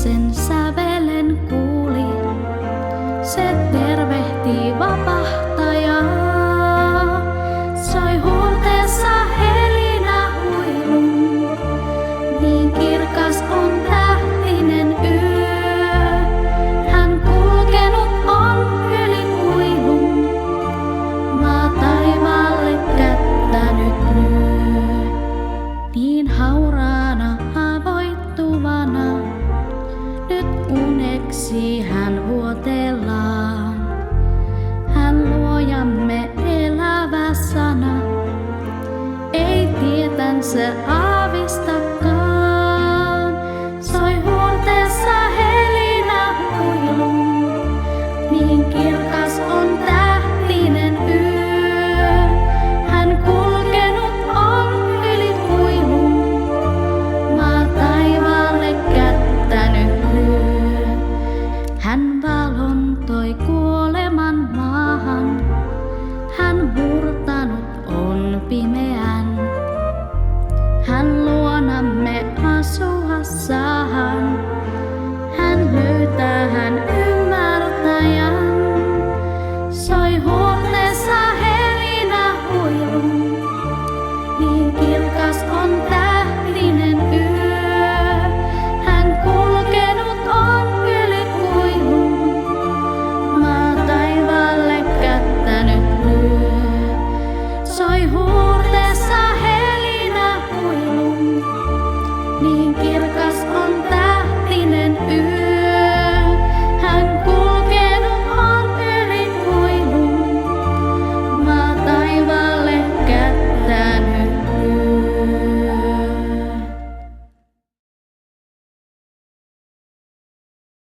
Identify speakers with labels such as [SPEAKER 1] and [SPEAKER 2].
[SPEAKER 1] sen sävelen kuuli. Se tervehti vapahtajaa, soi huultensa helinä huilun. Niin kirkas on tähtinen yö, hän kulkenut on yli kuilun. Maa taivaalle kättä nyt lyö, niin hauraana avoittuvana. Nyt uneksi hän vuotellaan, hän luojamme elävä sana, ei tietänsä aavistakaan. Soi huultensa helinä huilun, niin kirkas on tähtinen yö. Hän kulkenut on yli kuilun, maa taivaalle kättä nyt lyö. Hän valon toi kuoleman maahan, hän murtanut on pimeän. Hän luonamme asua saa.